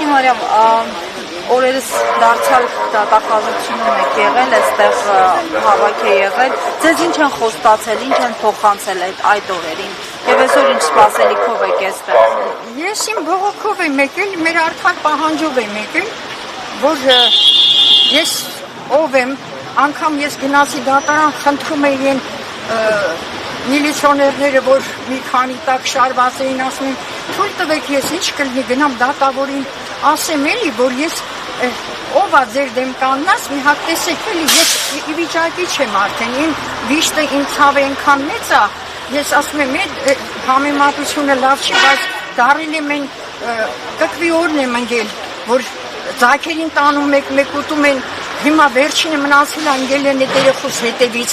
Մարիամ, օրերս դարձյալ դատախազությունում եք եղել, այստեղ հավաք է եղել, ձեզ ինչ են խոստացել, ինչ են փոխանցել այդ օրերին, եւ այսօր ինչ սպասելիքով եք այստեղ։ Ես իմ բողոքով եմ եկել, մեր արդար պահանջով եմ եկել, որ ես ով եմ, անգամ ես գնացի դատարան, խնդրում էին միլիցիոներները, որ մի քանի տակ շարված էին, ասում են, թույլ տվեք ես ինչ կլինի, գնամ դատավորին, ասեմ էլի, որ ես ով է ձեր դեմ կանգնած, մի հատ տեսեք էլի, ես ի վիճակի չեմ արդեն, իմ վիշտը իմ ցավը այնքան մեծ է, ես ասում եմ, համեմատությունը լավ չի, բայց դարել եմ կկվի օրն եմ ընկել, որ ձագերին տանում եք, մեկ ուտում են, հիմա վերջինը մնացել է ընկել են այդ երեխուս հետևից,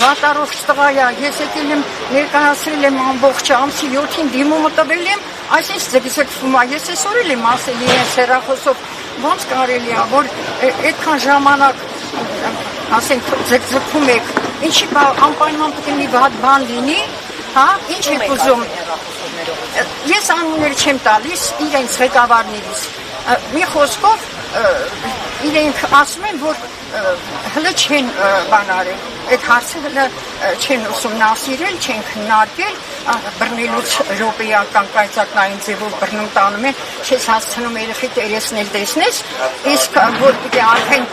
վատարով տղա է, ես եկել եմ ներկայացրել եմ ամբողջ ամսի 7-ին դիմումը տվել եմ, այսինքն ձգվում է, ես այսօր էլ եմ ասել իրենց հեռախոսով, ոնց կարելի է, որ այդքան ժամանակ, ասենք, ձգվում եք, ինչի անպայման պետք է մի վատ բան լինի, հա, ինչ եք ուզում, ես անուններ չեմ տալիս իրենց ղեկավարներից, մի խոսքով իրենք ասում են, որ հլը չեն բան արել, այդ հարցը հլը չեն ուսումնասիրել, չեն քննարկել, բռնելուց րոպեական կայծակնային ձևով բռնում տանում են, չես հասցնում երեխի երեսն էլ տեսնես, իսկ որ պիտի արդեն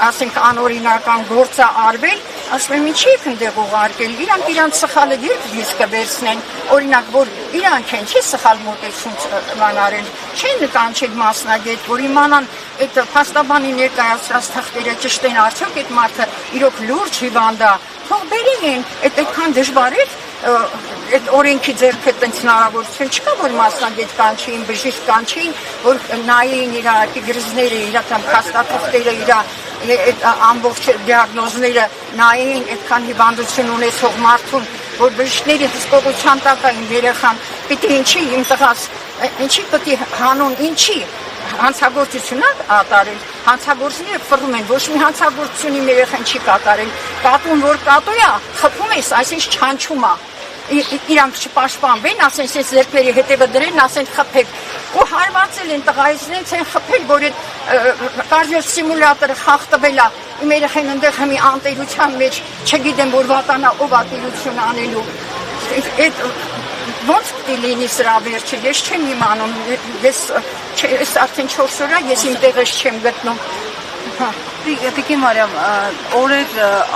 ասենք անօրինական գործ է արվել, ասում եմ ինչի եք ընդեղ ուղարկել, իրանք իրանք սխալը երբ դիսկը վերցնեն, օրինակ, որ իրանք են, չի սխալ մոտեցում բան արել, չեն նկանչել մասնագետ, որ իմանան այդ փաստաբանի ներկայացրած թղթերը ճշտ են արդյոք այդ մարդը իրոք լուրջ հիվանդ է, թող բերին են, այդքան դժվար է, այդ օրենքի ձեռքը տենց հնարավորություն չկա, որ մասնագետ կանչեին, բժիշկ կանչեին, որ նայեին իր գրզները, իրական փաստաթղթերը, իր ամբողջ դիագնոզները նայեին այդքան հիվանդություն ունեցող մարդուն, որ բժիշկների հսկողության տակ էին երեխան, պիտի ինչի իմ տղաս, ինչի պիտի հանուն, ինչի հանցագործություն ատարել, հանցագործները ֆռում են, ոչ մի հանցագործություն իմ երեխան չի կատարել, կատուն որ կատու է, խփում ես, այսինքն չանչում է, իրանք չպաշտպանվեն, ասեն սենց ձեռքների հետևը դրեն, ասեն խփեք, ու հարվածել են տղայից նենց են խփել, որ այդ կարդիո սիմուլյատորը խախտվել է, իմ երեխան ընդեղ հմի անտերության մեջ, չգիտեմ, որ վատանա ով ատերություն անելու, այդ ոնց պիտի լինի սրա վերջը, ես չեմ իմանում, ես արդեն 4 օր է, ես իմ տեղս չեմ գտնում։ Տիկին Մարիամ, օրեր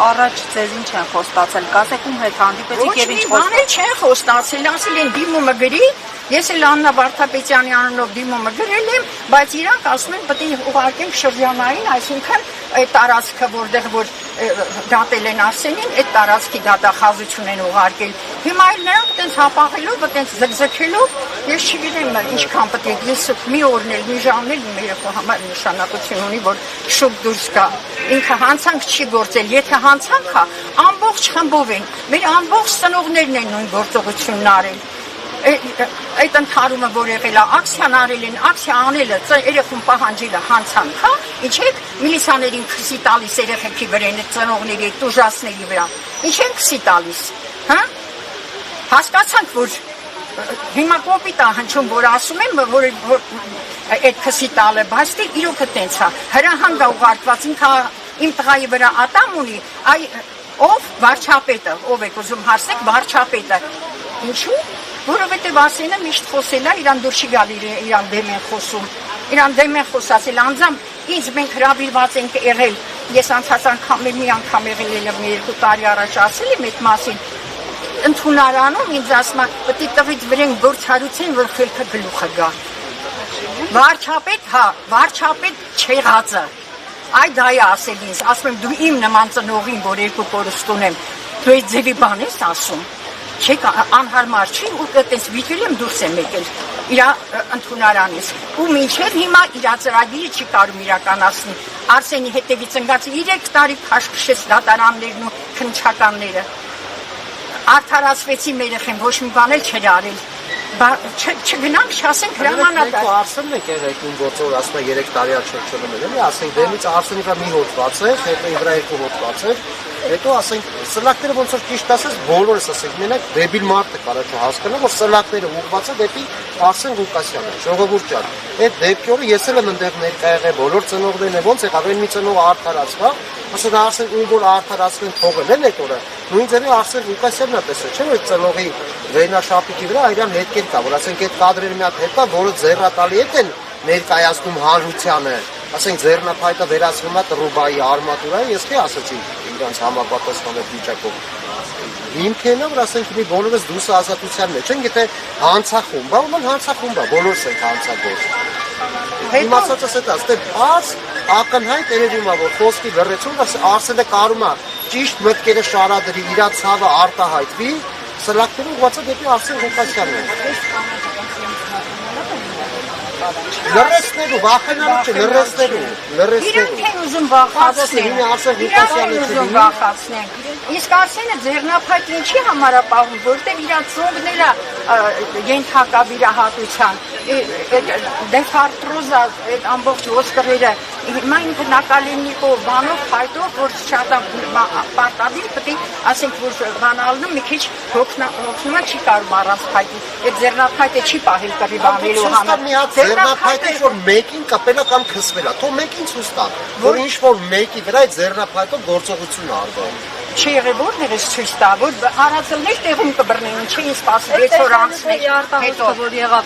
առաջ ձեզ ինչ են խոստացել, կասեք ում հետ հանդիպեցիք եւ ինչ խոստացել։ Ոչ մի բան չեն խոստացել, ասել են դիմումը գրի, ես էլ Աննա Վարդապետյանի անունով դիմումը գրել եմ, բայց իրանք ասում են պետք է ուղարկենք շրջանային, այսինքն այդ տարածքը, որտեղ որ դատել են Արսենին, այդ տարածքի դատախազություն են ուղարկել։ Հիմա էլ նրանք այդպես հապաղելով, այդպես զգզգելով, ես չգիտեմ ինչքան պետք է, ես մի օրն էլ, մի ժամն էլ իմ երեխու համար նշանակություն ունի, որ շուտ դուրս գա։ Ինքը հանցանք չի գործել, եթե հանցանք է, ամբողջ խմբով են, մեր ամբողջ ծնողներն են նույն գործողությունն արել։ Այդ ընդհարումը, որ եղել է, ակցիան արել են, ակցիա անելը, երեխուն պահանջելը հանցանք, հա, ինչ եք միլիցիաներին քսի տալիս երեխեքի վրա, ծնողների, տուժածների վրա, ինչ են քսի տալիս, հա, հասկացանք, որ հիմա կոպիտ է հնչում, որ ասում եմ, որ այդ քսի տալը, բայց դե իրոքը տենց է, հրահանգ է ուղարկված, իմ տղայի վրա ատամ ունի, ով վարչապետը, ով եք ուզում հարցնեք, վարչապետը, ինչու՞, որովհետև Արսենը միշտ խոսել է, իրան դուր չի գալ իրան դեմ են խոսում, իրան դեմ են խոսացել, անձամբ ինձ մենք հրավիրված ենք եղել, ես անցած անգամ մի անգամ եղել եմ 2 տարի առաջ ասել եմ այդ մասին, ընդունարանում ինձ ասում է, պետք է տվից վրեն գործարություն, որ խելքը գլուխը գա։ Վարչապետ, հա, վարչապետ չեղածը, այդ դա է ասել ինձ, ասում եմ դու իմ նման ծնողին, որ 2 կորուստ ունեմ, դու այդ ձևի բան ես ասում։ Չեք անհարմար չի ու այդպես վիճել եմ դուրս եմ եկել իրա ընդունարանից ու մինչև հիմա իրա ծրագիրը չի կարում իրականացնի Արսենի հետևից ընկած 3 տարի քաշքշեց դատարաններն ու քննչականները արդարացվեցի մեր երեխեն ոչ մի բան էլ չէր արել չգնանք չասենք հրամանատար Արսենն է եղեք ում գործով ասում է 3 տարի չեմ էլի ասենք դեմից Արսենի վրա մի հոդված է հետո իր վրա 2 հոդված է հետո ասենք սլակները ոնց որ ճիշտ ասես բոլորս ասենք մենակ դեբիլ մարդը կարա չհասկանա որ սլակները ուղղված է դեպի Արսեն Ղուկասյանը ժողովուրդ ջան այդ դեպքերը ես էլ եմ այնտեղ ներկա եղել բոլոր ծնողներն են ոնց եղավ այն մի ծնողը արդարացավ ասենք Արսեն ում որ արդարացնեն թողել են այդ օրը նույն ձևի Արսեն Ղուկասյանն է տեսել չէ՞ որ ծնողի վենաշապիկի վրա իրան հետքեր կա որ ասենք այդ կադրերը մի հատ հետ կա որը ձեռատալի հետ են ներկայացնում հանրությանը ասենք ձեռնափայտը վերածվում է Տրուբայի արմատուրային ես թե ասացի իրանց համապատասխանող վիճակով հիմքերն որ ասենք մի բոլորս դուրս ազատության մեջ են գիտե հանցախումբ բա ում հանցախումբ է բոլորս ենք հանցագործ Իմ ասածս էդ աստ է բաց ակնհայտ երևում է որ խոսքի լրացում Արսենը կարում է ճիշտ մտքերը շարադրի իր ցավը արտահայտվի սլակները ուղղված է դեպի Արսեն Ղուկասյանին Լրացնելու, վախենալու չէ, լրացնելու Իրանք են ուզում վախացնեն Իսկ Արսենը ձեռնափայտ ինչի համար է պահում, որտեղ իր ծնողները ենթակա վիրահատության դեֆարտրոզա այդ ամբողջ ոսկրերը հիմա ինքը նակալենիկով բանով փայտով որ շատ պարտադիր պետք է ասենք որ բանալնում մի քիչ հոգնումա չի կարող առանց փայտի այդ ձեռնափայտը չի պահել կռի բանելու համար ձեռնափայտը որ մեկին կապել է կամ քսվել է թող մեկին ցույց տա որ ինչ որ մեկի վրա այդ ձեռնափայտով գործողություն է արվում Չի եղել որտեղ է ցույց տա որ հարածելներ տեղում կբռնեն չէին սպասել 6 օր անց հետո որ եղավ